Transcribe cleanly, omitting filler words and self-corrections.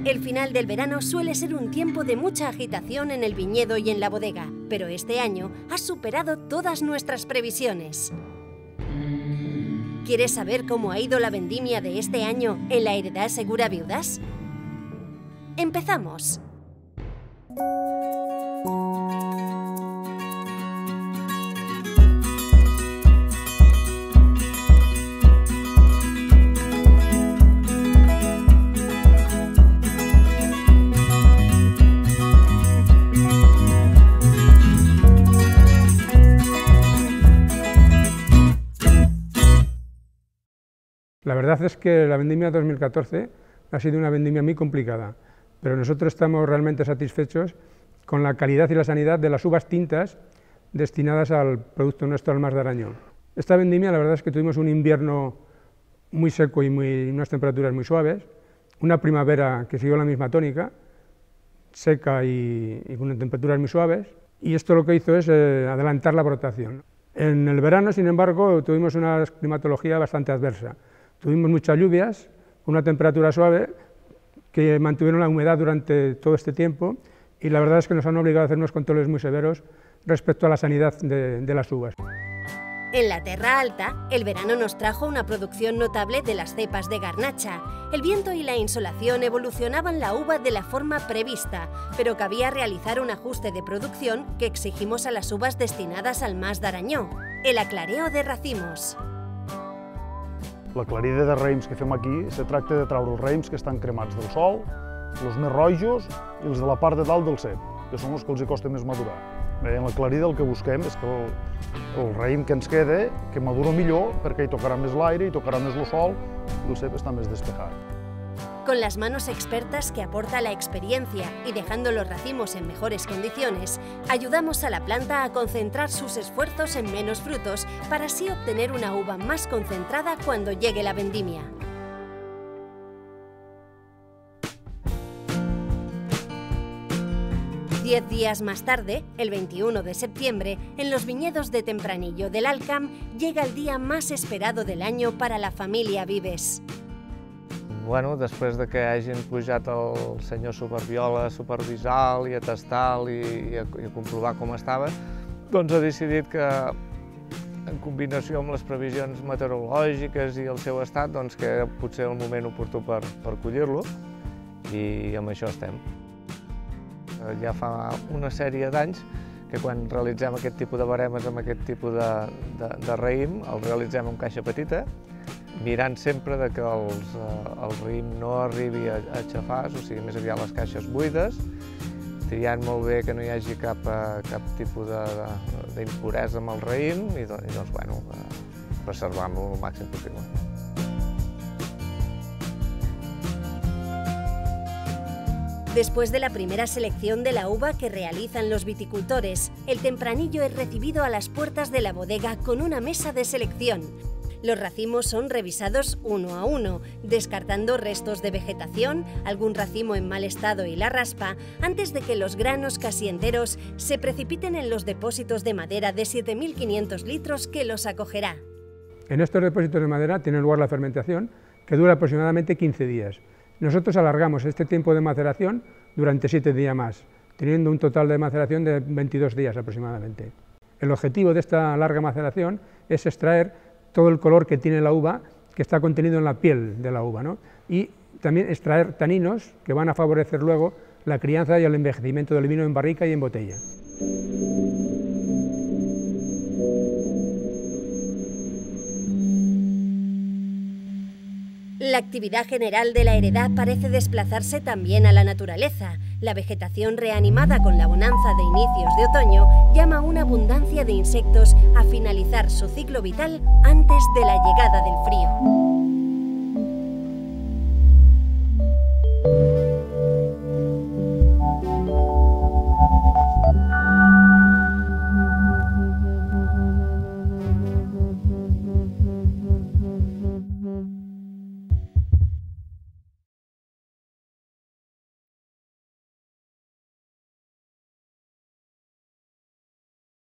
El final del verano suele ser un tiempo de mucha agitación en el viñedo y en la bodega, pero este año ha superado todas nuestras previsiones. ¿Quieres saber cómo ha ido la vendimia de este año en la Heredad Segura Viudas? ¡Empezamos! La verdad es que la vendimia 2014 ha sido una vendimia muy complicada, pero nosotros estamos realmente satisfechos con la calidad y la sanidad de las uvas tintas destinadas al producto nuestro, al Mas d'Aranyó. Esta vendimia, la verdad es que tuvimos un invierno muy seco y unas temperaturas muy suaves, una primavera que siguió la misma tónica, seca y con temperaturas muy suaves, y esto lo que hizo es adelantar la brotación. En el verano, sin embargo, tuvimos una climatología bastante adversa. Tuvimos muchas lluvias, una temperatura suave, que mantuvieron la humedad durante todo este tiempo, y la verdad es que nos han obligado a hacer unos controles muy severos respecto a la sanidad de las uvas. En la Terra Alta, el verano nos trajo una producción notable de las cepas de Garnacha. El viento y la insolación evolucionaban la uva de la forma prevista, pero cabía realizar un ajuste de producción que exigimos a las uvas destinadas al Mas d'Aranyó, el aclareo de racimos. L'aclarida de raïms que fem aquí se tracta de treure els raïms que estan cremats del sol, els més rojos i els de la part de dalt del cep, que són els que els costa més madurar. Bé, en l'aclarida el que busquem és que el raïm que ens quede, que madura millor perquè hi tocarà més l'aire, hi tocarà més el sol i el cep està més despejat. Con las manos expertas que aporta la experiencia y dejando los racimos en mejores condiciones, ayudamos a la planta a concentrar sus esfuerzos en menos frutos para así obtener una uva más concentrada cuando llegue la vendimia. Diez días más tarde, el 21 de septiembre, en los viñedos de Tempranillo del Alt-Camp llega el día más esperado del año para la familia Vives. Bueno, després de que hagin pujat el senyor Superviola a supervisar i a tastar i a comprovar com estava, doncs ha decidit que, en combinació amb les previsions meteorològiques i el seu estat, doncs que potser era el moment oportú per collir-lo, i amb això estem. Ja fa una sèrie d'anys que quan realitzem aquest tipus de baremes amb aquest tipus de raïm, el realitzem en caixa petita, mirant sempre que el raïm no arribi a xafars, o sigui, més aviat les caixes buides, triant molt bé que no hi hagi cap tipus d'impuresa amb el raïm i doncs, bueno, preservant-lo el màxim possible. Después de la primera selección de la uva que realizan los viticultores, el tempranillo es recibido a las puertas de la bodega con una mesa de selección. Los racimos son revisados uno a uno, descartando restos de vegetación, algún racimo en mal estado y la raspa, antes de que los granos casi enteros se precipiten en los depósitos de madera de 7.500 litros que los acogerá. En estos depósitos de madera tiene lugar la fermentación, que dura aproximadamente 15 días. Nosotros alargamos este tiempo de maceración durante 7 días más, teniendo un total de maceración de 22 días aproximadamente. El objetivo de esta larga maceración es extraer todo el color que tiene la uva, que está contenido en la piel de la uva, ¿no? Y también extraer taninos que van a favorecer luego la crianza y el envejecimiento del vino en barrica y en botella. La actividad general de la heredad parece desplazarse también a la naturaleza. La vegetación reanimada con la bonanza de inicios de otoño llama a una abundancia de insectos a finalizar su ciclo vital antes de la llegada del frío.